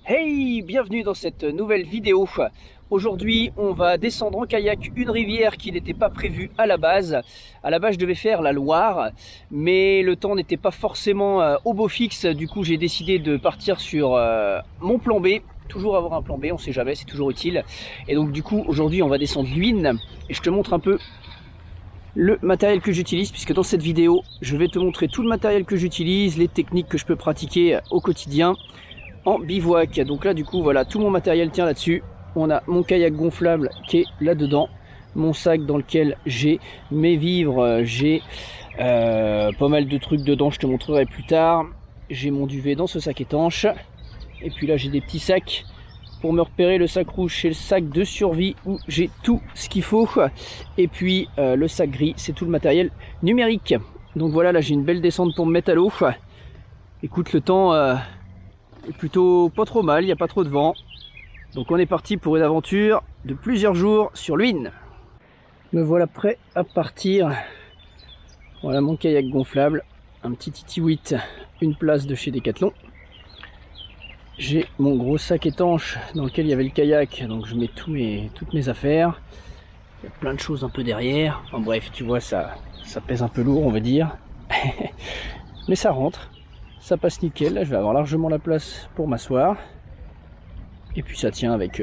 Hey, bienvenue dans cette nouvelle vidéo. Aujourd'hui, on va descendre en kayak une rivière qui n'était pas prévue à la base. À la base, je devais faire la Loire, mais le temps n'était pas forcément au beau fixe. Du coup, j'ai décidé de partir sur mon plan B. Toujours avoir un plan B, on sait jamais, c'est toujours utile. Et donc du coup, aujourd'hui, on va descendre l'Huisne et je te montre un peu le matériel que j'utilise, puisque dans cette vidéo, je vais te montrer tout le matériel que j'utilise, les techniques que je peux pratiquer au quotidien en bivouac. Donc là du coup voilà, tout mon matériel tient là-dessus. On a mon kayak gonflable qui est là-dedans, mon sac dans lequel j'ai mes vivres, j'ai pas mal de trucs dedans, je te montrerai plus tard. J'ai mon duvet dans ce sac étanche, et puis là j'ai des petits sacs pour me repérer. Le sac rouge c'est le sac de survie où j'ai tout ce qu'il faut, et puis le sac gris c'est tout le matériel numérique. Donc voilà, là j'ai une belle descente pour me mettre à l'eau. Écoute, le temps est plutôt pas trop mal, il n'y a pas trop de vent. Donc on est parti pour une aventure de plusieurs jours sur l'Huisne. Me voilà prêt à partir. Voilà mon kayak gonflable, un petit Titi 8, une place de chez Decathlon. J'ai mon gros sac étanche dans lequel il y avait le kayak, donc je mets toutes mes affaires. Il y a plein de choses un peu derrière. En bref, tu vois, ça pèse un peu lourd, on va dire. Mais ça rentre. Ça passe nickel, là je vais avoir largement la place pour m'asseoir. Et puis ça tient avec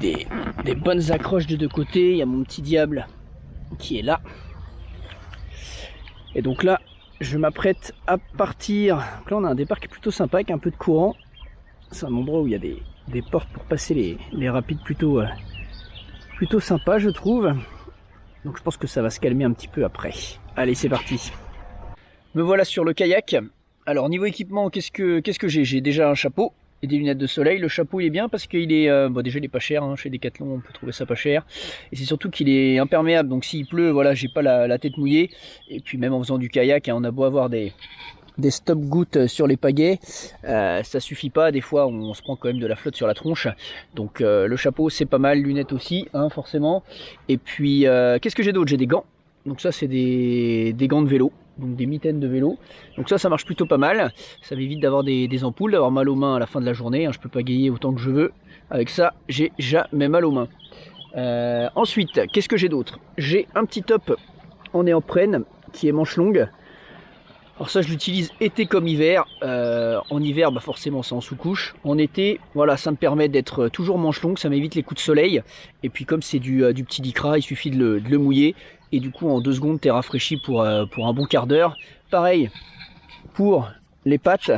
des bonnes accroches de deux côtés. Il y a mon petit diable qui est là. Et donc là, je m'apprête à partir. Donc là on a un départ qui est plutôt sympa avec un peu de courant. C'est un endroit où il y a des portes pour passer les rapides plutôt sympa, je trouve. Donc je pense que ça va se calmer un petit peu après. Allez, c'est parti. Me voilà sur le kayak. Alors niveau équipement, qu'est-ce que j'ai? J'ai déjà un chapeau et des lunettes de soleil. Le chapeau il est bien parce qu'il est bon, déjà il est pas cher, hein. Chez Decathlon on peut trouver ça pas cher, et c'est surtout qu'il est imperméable, donc s'il pleut, voilà, j'ai pas la tête mouillée. Et puis même en faisant du kayak, hein, on a beau avoir des stop-gouttes sur les pagaies, ça suffit pas, des fois on se prend quand même de la flotte sur la tronche. Donc le chapeau c'est pas mal, lunettes aussi, hein, forcément. Et puis qu'est-ce que j'ai d'autre? J'ai des gants. Donc ça c'est des gants de vélo, donc des mitaines de vélo. Donc ça marche plutôt pas mal. Ça m'évite d'avoir des ampoules, d'avoir mal aux mains à la fin de la journée, hein. Je peux pas pagayer autant que je veux. Avec ça, j'ai jamais mal aux mains. Ensuite, qu'est-ce que j'ai d'autre? J'ai un petit top en néoprène qui est manche longue. Alors ça je l'utilise été comme hiver. En hiver bah forcément c'est en sous-couche. En été, voilà, ça me permet d'être toujours manche longue, ça m'évite les coups de soleil. Et puis comme c'est du petit lycra, il suffit de le mouiller. Et du coup en 2 secondes t'es rafraîchi pour un bon quart d'heure. Pareil pour les pattes.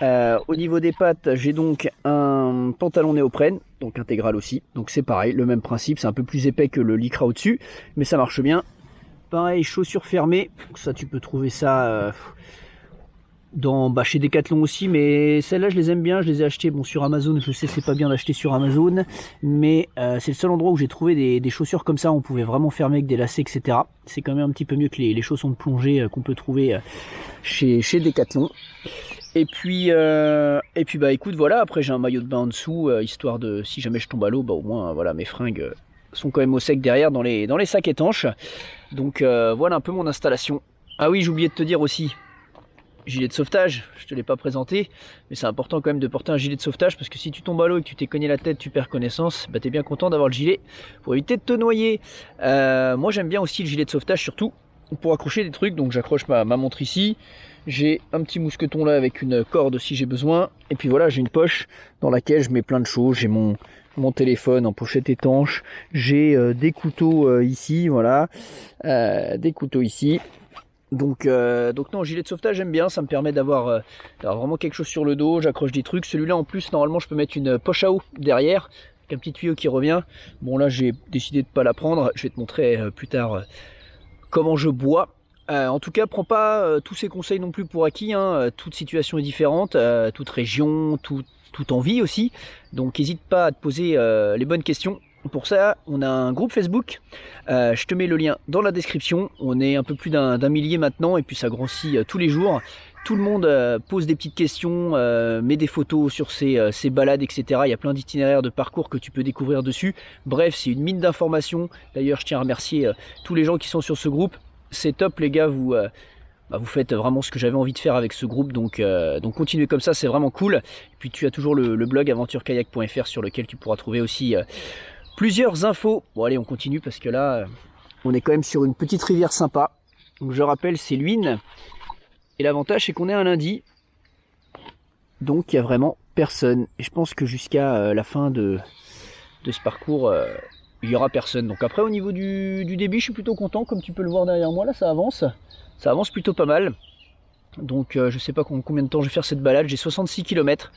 Au niveau des pattes, j'ai donc un pantalon néoprène, donc intégral aussi. Donc c'est pareil, le même principe, c'est un peu plus épais que le lycra au-dessus, mais ça marche bien. Pareil, chaussures fermées, ça tu peux trouver ça chez Decathlon aussi, mais celles-là je les aime bien, je les ai achetées sur Amazon. Je sais c'est pas bien d'acheter sur Amazon, mais c'est le seul endroit où j'ai trouvé des chaussures comme ça, on pouvait vraiment fermer avec des lacets, etc. C'est quand même un petit peu mieux que les chaussons de plongée qu'on peut trouver chez Decathlon. Et puis bah écoute, voilà, après j'ai un maillot de bain en dessous, histoire de, si jamais je tombe à l'eau, bah au moins voilà, mes fringues sont quand même au sec derrière dans les sacs étanches. Donc voilà un peu mon installation. Ah oui, j'ai oublié de te dire aussi, gilet de sauvetage, je te l'ai pas présenté, mais c'est important quand même de porter un gilet de sauvetage, parce que si tu tombes à l'eau et que tu t'es cogné la tête, tu perds connaissance, bah t'es bien content d'avoir le gilet pour éviter de te noyer. Moi j'aime bien aussi le gilet de sauvetage, surtout pour accrocher des trucs. Donc j'accroche ma montre ici, j'ai un petit mousqueton là avec une corde si j'ai besoin, et puis voilà, j'ai une poche dans laquelle je mets plein de choses. J'ai mon téléphone en pochette étanche, j'ai des couteaux ici, voilà, des couteaux ici. Donc non, gilet de sauvetage j'aime bien, ça me permet d'avoir vraiment quelque chose sur le dos. J'accroche des trucs. Celui-là en plus, normalement je peux mettre une poche à eau derrière avec un petit tuyau qui revient. Bon là j'ai décidé de pas la prendre, je vais te montrer plus tard comment je bois. En tout cas, prends pas tous ces conseils non plus pour acquis, hein. Toute situation est différente, toute région, toute envie aussi. Donc n'hésite pas à te poser les bonnes questions. Pour ça, on a un groupe Facebook, je te mets le lien dans la description. On est un peu plus d'un millier maintenant, et puis ça grossit tous les jours. Tout le monde pose des petites questions, met des photos sur ses balades, etc. Il y a plein d'itinéraires de parcours que tu peux découvrir dessus. Bref, c'est une mine d'informations. D'ailleurs, je tiens à remercier tous les gens qui sont sur ce groupe. C'est top les gars, vous vous faites vraiment ce que j'avais envie de faire avec ce groupe, donc continuez comme ça, c'est vraiment cool. Et puis tu as toujours le blog aventurekayak.fr sur lequel tu pourras trouver aussi plusieurs infos. Bon allez, on continue parce que là, on est quand même sur une petite rivière sympa. Donc je rappelle, c'est l'Huine. Et l'avantage, c'est qu'on est un lundi. Donc il n'y a vraiment personne. Et je pense que jusqu'à la fin de ce parcours, il n'y aura personne. Donc après, au niveau du débit, je suis plutôt content. Comme tu peux le voir derrière moi, là, ça avance. Ça avance plutôt pas mal. Donc je sais pas combien de temps je vais faire cette balade. J'ai 66 km.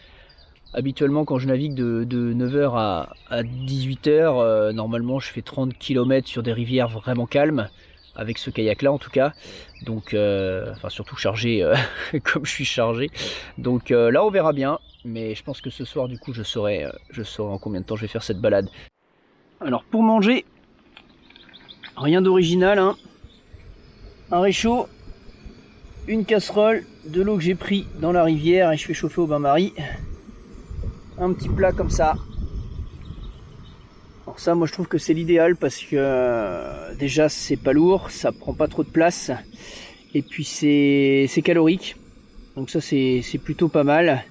Habituellement, quand je navigue de 9h à 18h, normalement je fais 30 km sur des rivières vraiment calmes. Avec ce kayak là en tout cas. Donc enfin surtout chargé comme je suis chargé. Donc là on verra bien. Mais je pense que ce soir du coup je saurai en combien de temps je vais faire cette balade. Alors pour manger, rien d'original, hein. Un réchaud, une casserole, de l'eau que j'ai pris dans la rivière et je fais chauffer au bain-marie. Un petit plat comme ça. Alors ça, moi je trouve que c'est l'idéal parce que déjà c'est pas lourd, ça prend pas trop de place et puis c'est calorique. Donc ça c'est plutôt pas mal.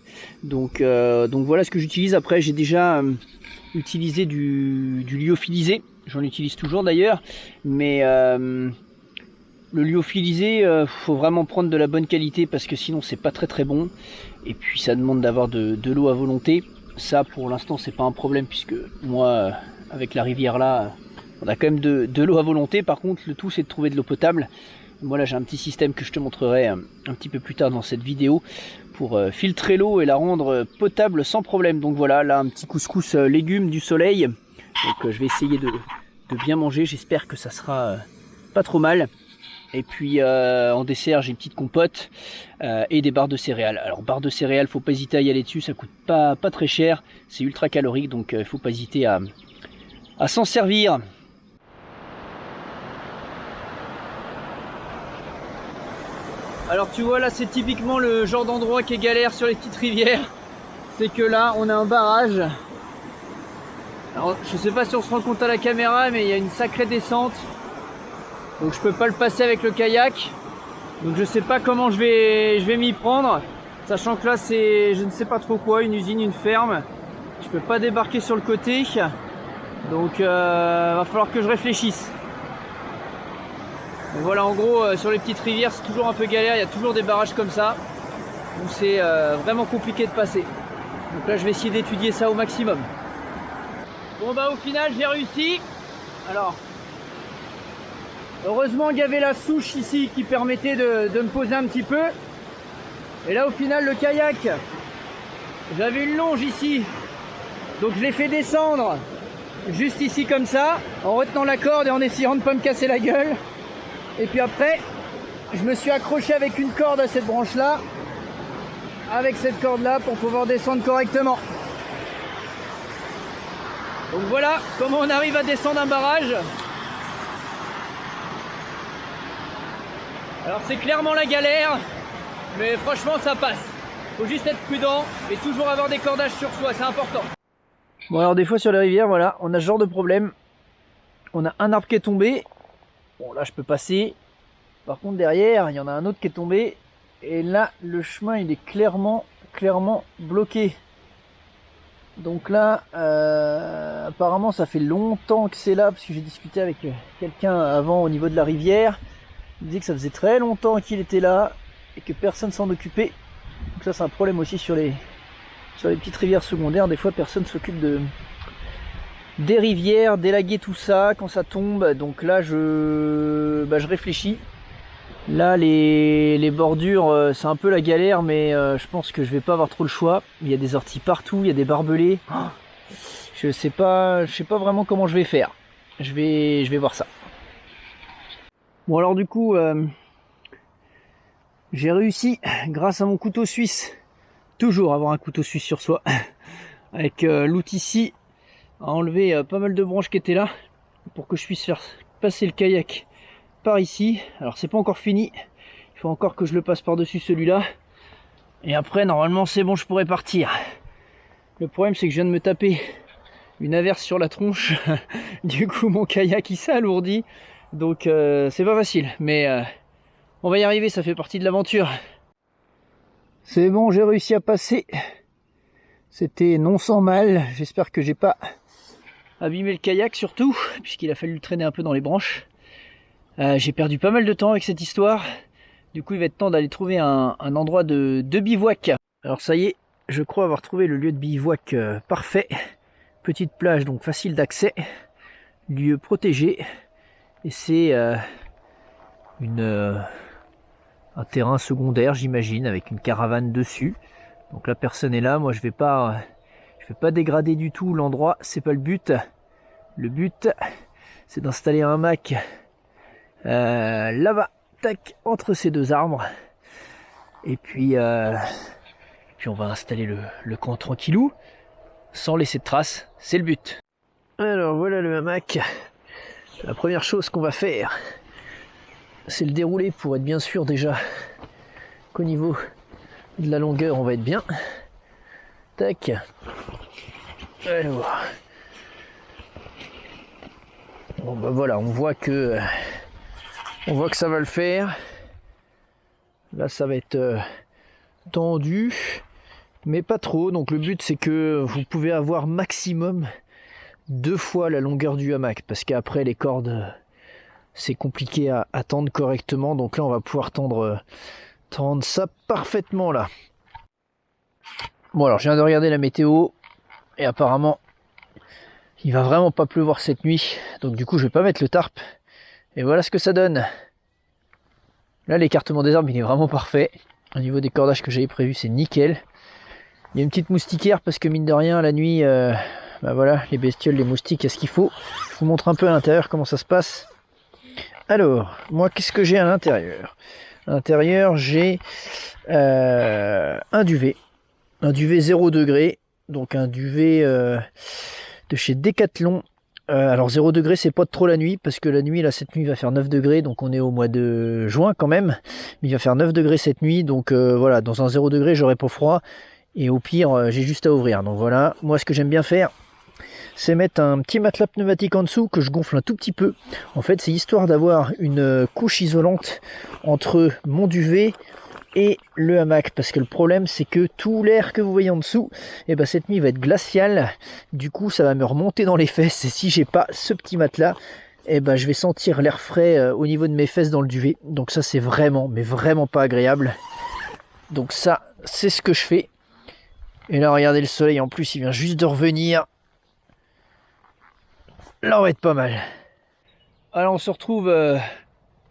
Donc voilà ce que j'utilise. Après j'ai déjà utilisé du lyophilisé. J'en utilise toujours d'ailleurs, mais le lyophilisé, faut vraiment prendre de la bonne qualité parce que sinon c'est pas très bon. Et puis ça demande d'avoir de l'eau à volonté. Ça pour l'instant c'est pas un problème puisque moi avec la rivière là on a quand même de l'eau à volonté. Par contre le tout c'est de trouver de l'eau potable. Moi là j'ai un petit système que je te montrerai un petit peu plus tard dans cette vidéo pour filtrer l'eau et la rendre potable sans problème. Donc voilà, là un petit couscous légumes du soleil. Donc je vais essayer de bien manger, j'espère que ça sera pas trop mal. Et puis en dessert j'ai une petite compote et des barres de céréales. Alors barres de céréales, faut pas hésiter à y aller dessus, ça coûte pas très cher, c'est ultra calorique donc faut pas hésiter à s'en servir. Alors tu vois là c'est typiquement le genre d'endroit qui est galère sur les petites rivières. C'est que là on a un barrage. Alors je sais pas si on se rend compte à la caméra mais il y a une sacrée descente. Donc je peux pas le passer avec le kayak. Donc je sais pas comment je vais m'y prendre. Sachant que là c'est je ne sais pas trop quoi, une usine, une ferme. Je peux pas débarquer sur le côté. Donc va falloir que je réfléchisse. Donc voilà en gros sur les petites rivières c'est toujours un peu galère, il y a toujours des barrages comme ça. Donc c'est vraiment compliqué de passer. Donc là je vais essayer d'étudier ça au maximum. Bon bah au final j'ai réussi. Alors heureusement il y avait la souche ici qui permettait de me poser un petit peu. Et là au final le kayak, j'avais une longe ici. Donc je l'ai fait descendre juste ici comme ça, en retenant la corde et en essayant de ne pas me casser la gueule. Et puis après, je me suis accroché avec une corde à cette branche là, avec cette corde là pour pouvoir descendre correctement. Donc voilà comment on arrive à descendre un barrage. Alors c'est clairement la galère, mais franchement ça passe. Faut juste être prudent et toujours avoir des cordages sur soi, c'est important. Bon alors des fois sur les rivières, voilà, on a ce genre de problème. On a un arbre qui est tombé. Bon là je peux passer. Par contre derrière, il y en a un autre qui est tombé. Et là le chemin il est clairement bloqué. Donc là, apparemment ça fait longtemps que c'est là, parce que j'ai discuté avec quelqu'un avant au niveau de la rivière. Il me disait que ça faisait très longtemps qu'il était là et que personne s'en occupait. Donc ça c'est un problème aussi sur les petites rivières secondaires. Des fois personne s'occupe des rivières, d'élaguer tout ça quand ça tombe. Donc là je réfléchis. Là les bordures c'est un peu la galère, mais je pense que je vais pas avoir trop le choix. Il y a des orties partout, il y a des barbelés. Je sais pas vraiment comment je vais faire. Je vais voir ça. Bon alors du coup j'ai réussi grâce à mon couteau suisse, toujours avoir un couteau suisse sur soi, avec l'outil ici, à enlever pas mal de branches qui étaient là pour que je puisse faire passer le kayak par ici. Alors c'est pas encore fini, il faut encore que je le passe par dessus celui-là et après normalement c'est bon, je pourrais partir. Le problème c'est que je viens de me taper une averse sur la tronche. Du coup mon kayak il s'est alourdi, donc c'est pas facile, mais On va y arriver, ça fait partie de l'aventure. C'est bon, j'ai réussi à passer. C'était non sans mal. J'espère que j'ai pas abîmé le kayak surtout, puisqu'il a fallu le traîner un peu dans les branches. J'ai perdu pas mal de temps avec cette histoire. Du coup, il va être temps d'aller trouver un endroit de bivouac. Alors ça y est, je crois avoir trouvé le lieu de bivouac parfait. Petite plage, donc facile d'accès. Lieu protégé. Et c'est un terrain secondaire, j'imagine, avec une caravane dessus. Donc la personne est là. Moi, je vais pas dégrader du tout l'endroit. C'est pas le but. Le but, c'est d'installer un hamac là-bas, tac, entre ces deux arbres. Et puis on va installer le camp tranquillou, sans laisser de traces. C'est le but. Alors voilà le hamac. La première chose qu'on va faire, c'est le dérouler pour être bien sûr déjà qu'au niveau de la longueur on va être bien. Tac. Alors. Bon bah voilà, on voit que ça va le faire. Là ça va être tendu, mais pas trop. Donc le but c'est que vous pouvez avoir maximum 2 fois la longueur du hamac, parce qu'après les cordes c'est compliqué à tendre correctement. Donc là on va pouvoir tendre ça parfaitement là. Bon alors je viens de regarder la météo et apparemment il va vraiment pas pleuvoir cette nuit. Donc du coup je vais pas mettre le tarp. Et voilà ce que ça donne. Là l'écartement des arbres il est vraiment parfait. Au niveau des cordages que j'avais prévu c'est nickel. Il y a une petite moustiquaire parce que mine de rien la nuit bah voilà, les bestioles, les moustiques, il y a ce qu'il faut. Je vous montre un peu à l'intérieur comment ça se passe. Alors, moi qu'est-ce que j'ai à l'intérieur? À l'intérieur j'ai un duvet. Un duvet 0 degré. Donc un duvet de chez Decathlon. Alors 0 degré c'est pas trop la nuit, parce que la nuit là cette nuit il va faire 9 degrés, donc on est au mois de juin quand même, mais il va faire 9 degrés cette nuit, donc voilà, dans un 0 degré j'aurai pas froid, et au pire j'ai juste à ouvrir. Donc voilà, moi ce que j'aime bien faire, c'est mettre un petit matelas pneumatique en dessous que je gonfle un tout petit peu. En fait c'est histoire d'avoir une couche isolante entre mon duvet et le hamac, parce que le problème c'est que tout l'air que vous voyez en dessous, et ben cette nuit va être glacial, du coup ça va me remonter dans les fesses, et si j'ai pas ce petit matelas, et ben je vais sentir l'air frais au niveau de mes fesses dans le duvet. Donc ça c'est vraiment, mais vraiment pas agréable. Donc ça c'est ce que je fais. Et là regardez le soleil en plus, il vient juste de revenir. Là on va être pas mal. Alors on se retrouve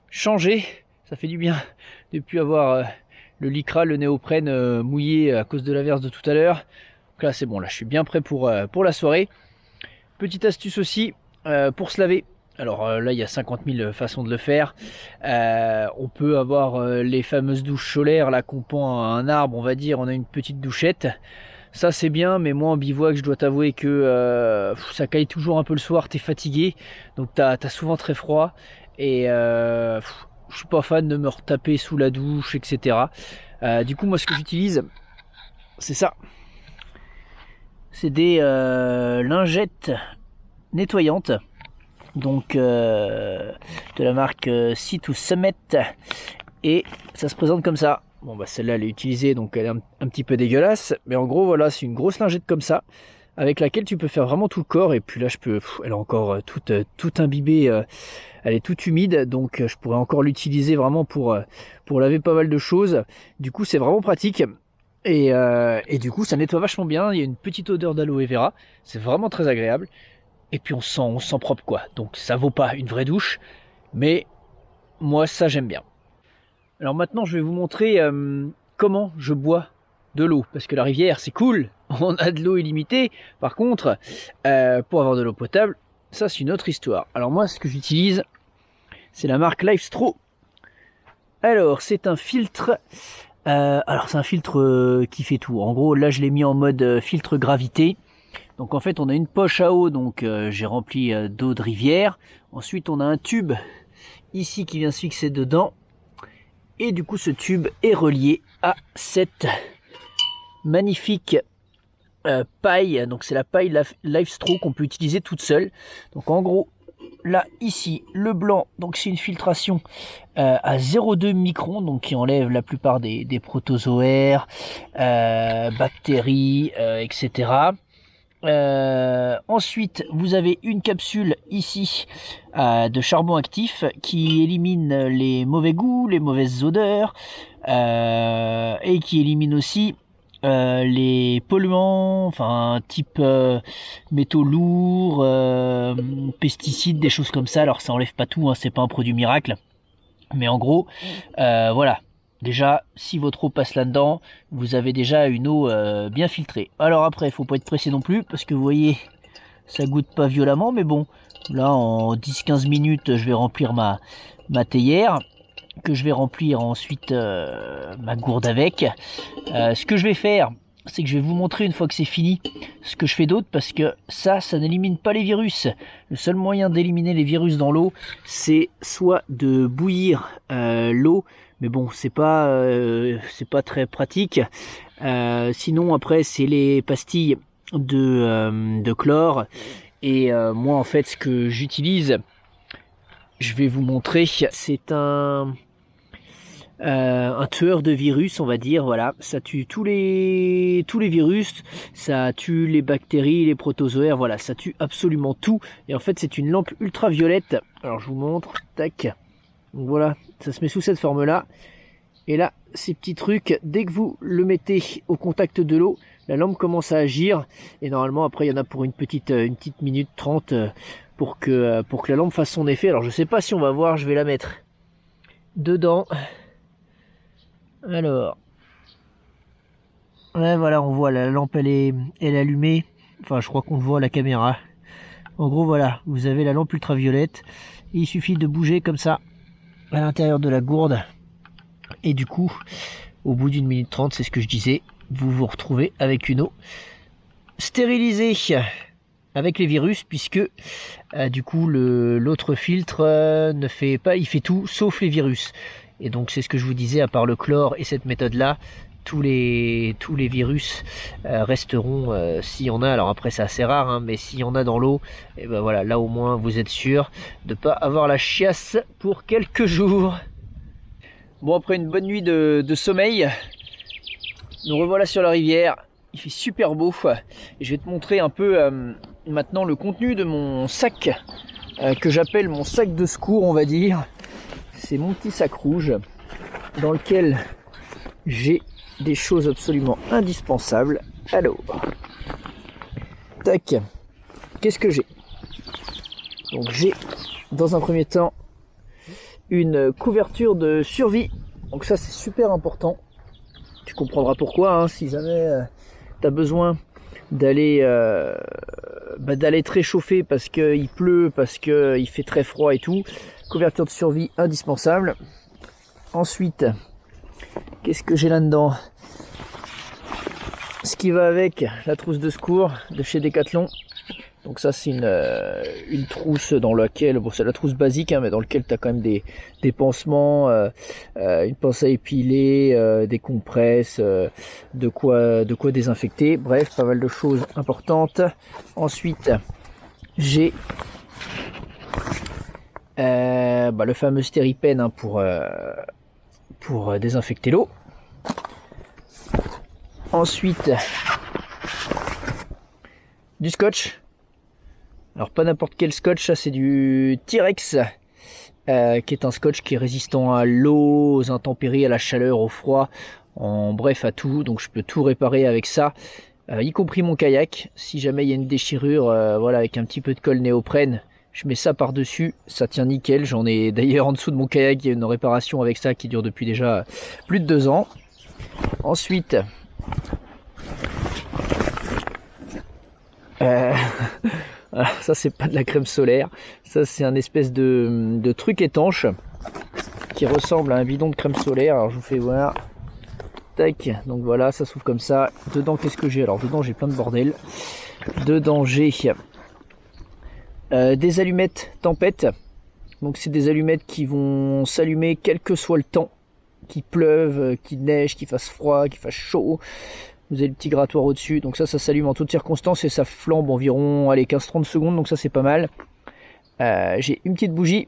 changé, ça fait du bien de plus avoir le lycra, le néoprène mouillé à cause de l'averse de tout à l'heure. Donc là c'est bon, là je suis bien prêt pour la soirée. Petite astuce aussi pour se laver. Alors là il y a 50 000 façons de le faire. On peut avoir les fameuses douches solaires là qu'on pend à un arbre, on va dire, on a une petite douchette. Ça c'est bien, mais moi en bivouac je dois t'avouer que ça caille toujours un peu le soir, t'es fatigué, donc t'as souvent très froid, et je suis pas fan de me retaper sous la douche, etc. Du coup moi ce que j'utilise c'est ça, c'est des lingettes nettoyantes, donc de la marque Sea to Summit, et ça se présente comme ça. Bon bah celle-là elle est utilisée, donc elle est un petit peu dégueulasse, mais en gros voilà, c'est une grosse lingette comme ça avec laquelle tu peux faire vraiment tout le corps. Et puis là elle est encore toute imbibée, elle est toute humide, donc je pourrais encore l'utiliser vraiment pour laver pas mal de choses. Du coup c'est vraiment pratique, et du coup ça nettoie vachement bien. Il y a une petite odeur d'aloe vera, c'est vraiment très agréable, et puis on se sent propre quoi. Donc ça vaut pas une vraie douche, mais moi ça j'aime bien. Alors maintenant je vais vous montrer comment je bois de l'eau, parce que la rivière c'est cool, on a de l'eau illimitée. Par contre pour avoir de l'eau potable, ça c'est une autre histoire. Alors moi ce que j'utilise c'est la marque LifeStraw. Alors c'est un filtre, c'est un filtre qui fait tout. En gros là je l'ai mis en mode filtre gravité. Donc en fait on a une poche à eau, donc j'ai rempli d'eau de rivière. Ensuite on a un tube ici qui vient se fixer dedans. Et du coup ce tube est relié à cette magnifique paille. Donc c'est la paille LifeStraw qu'on peut utiliser toute seule. Donc en gros là ici le blanc, donc c'est une filtration à 0,2 microns, donc qui enlève la plupart des protozoaires, bactéries, etc. Ensuite vous avez une capsule ici de charbon actif qui élimine les mauvais goûts, les mauvaises odeurs, et qui élimine aussi les polluants, enfin type métaux lourds, pesticides, des choses comme ça. Alors ça enlève pas tout, hein, c'est pas un produit miracle, mais en gros voilà, déjà si votre eau passe là-dedans, vous avez déjà une eau bien filtrée. Alors après il faut pas être pressé non plus, parce que vous voyez ça goûte pas violemment, mais bon, là en 10-15 minutes je vais remplir ma théière, que je vais remplir ensuite ma gourde avec. Ce que je vais faire, c'est que je vais vous montrer une fois que c'est fini ce que je fais d'autre, parce que ça n'élimine pas les virus. Le seul moyen d'éliminer les virus dans l'eau, c'est soit de bouillir l'eau, mais bon c'est pas très pratique. Sinon après c'est les pastilles de chlore, et moi en fait ce que j'utilise, je vais vous montrer, c'est un tueur de virus, on va dire. Voilà, ça tue tous les virus, ça tue les bactéries, les protozoaires, voilà, ça tue absolument tout. Et en fait c'est une lampe ultraviolette, alors je vous montre, tac, donc voilà, ça se met sous cette forme là, et là ces petits trucs, dès que vous le mettez au contact de l'eau, la lampe commence à agir, et normalement après il y en a pour une petite minute 30 pour que la lampe fasse son effet. Alors je sais pas si on va voir, je vais la mettre dedans. Alors, ouais, voilà, on voit la lampe, elle est allumée. Enfin, je crois qu'on le voit à la caméra. En gros, voilà, vous avez la lampe ultraviolette. Il suffit de bouger comme ça à l'intérieur de la gourde. Et du coup, au bout d'une minute 30, c'est ce que je disais, vous vous retrouvez avec une eau stérilisée avec les virus, puisque du coup l'autre filtre ne fait pas, il fait tout sauf les virus. Et donc c'est ce que je vous disais, à part le chlore et cette méthode là, tous les virus resteront, s'il y en a. Alors après c'est assez rare, hein, mais s'il y en a dans l'eau, et ben voilà, là au moins vous êtes sûr de pas avoir la chiasse pour quelques jours. Bon, après une bonne nuit de sommeil, nous revoilà sur la rivière. Il fait super beau, et je vais te montrer un peu maintenant le contenu de mon sac, que j'appelle mon sac de secours, on va dire. C'est mon petit sac rouge dans lequel j'ai des choses absolument indispensables. Alors, tac, qu'est-ce que j'ai? Donc j'ai dans un premier temps une couverture de survie, donc ça c'est super important. Tu comprendras pourquoi, hein, si jamais tu as besoin d'aller te réchauffer parce qu'il pleut, parce qu'il fait très froid et tout. Couverture de survie indispensable. Ensuite, qu'est-ce que j'ai là-dedans? Ce qui va avec, la trousse de secours de chez Decathlon. Donc ça c'est une trousse dans laquelle, bon c'est la trousse basique, hein, mais dans laquelle tu as quand même des pansements, une pince à épiler, des compresses, de quoi désinfecter, bref pas mal de choses importantes. Ensuite j'ai le fameux stéripen, hein, pour désinfecter l'eau. Ensuite du scotch. Alors pas n'importe quel scotch, ça c'est du T-Rex, qui est un scotch qui est résistant à l'eau, aux intempéries, à la chaleur, au froid, en bref à tout. Donc je peux tout réparer avec ça, y compris mon kayak. Si jamais il y a une déchirure, voilà, avec un petit peu de colle néoprène, je mets ça par dessus, ça tient nickel. J'en ai d'ailleurs en dessous de mon kayak, il y a une réparation avec ça qui dure depuis déjà plus de 2 ans. Ensuite ça c'est pas de la crème solaire, ça c'est un espèce de truc étanche qui ressemble à un bidon de crème solaire. Alors je vous fais voir, tac, donc voilà, ça s'ouvre comme ça. Dedans qu'est-ce que j'ai? Alors dedans j'ai plein de bordel. Dedans j'ai des allumettes tempête, donc c'est des allumettes qui vont s'allumer quel que soit le temps, qu'il pleuve, qu'il neige, qu'il fasse froid, qu'il fasse chaud. Vous avez le petit grattoir au-dessus, donc ça s'allume en toutes circonstances et ça flambe environ 15-30 secondes, donc ça c'est pas mal. J'ai une petite bougie,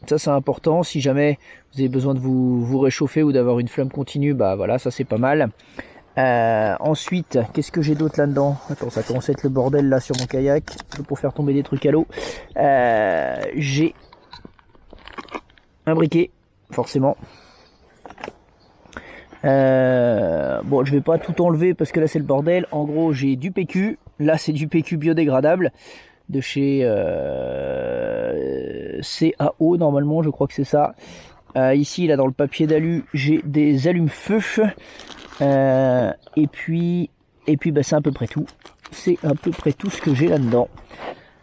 ça c'est important, si jamais vous avez besoin de vous réchauffer ou d'avoir une flamme continue, bah voilà, ça c'est pas mal. Ensuite, qu'est-ce que j'ai d'autre là-dedans? Attends, ça commence à être le bordel là sur mon kayak, pour faire tomber des trucs à l'eau. J'ai un briquet, forcément. Bon, je vais pas tout enlever parce que là c'est le bordel. En gros, j'ai du PQ, là c'est du PQ biodégradable de chez CAO normalement, je crois que c'est ça. Ici, là dans le papier d'alu, j'ai des allumes-feu. Et puis bah, c'est à peu près tout. C'est à peu près tout ce que j'ai là-dedans.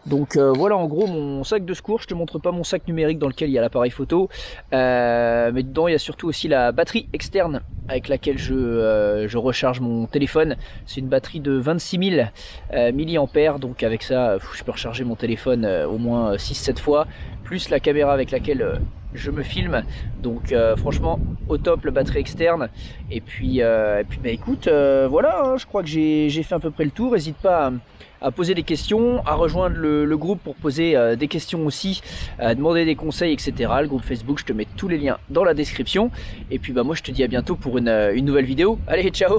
Donc voilà en gros mon sac de secours. Je te montre pas mon sac numérique dans lequel il y a l'appareil photo, mais dedans il y a surtout aussi la batterie externe avec laquelle je recharge mon téléphone. C'est une batterie de 26 000 mAh, donc avec ça je peux recharger mon téléphone au moins 6-7 fois, plus la caméra avec laquelle je me filme. Donc franchement au top la batterie externe. Et puis bah écoute, voilà, hein, je crois que j'ai fait à peu près le tour. N'hésite pas à poser des questions, à rejoindre le groupe pour poser des questions aussi, à demander des conseils, etc. Le groupe Facebook, je te mets tous les liens dans la description. Et puis bah moi je te dis à bientôt pour une nouvelle vidéo. Allez, ciao!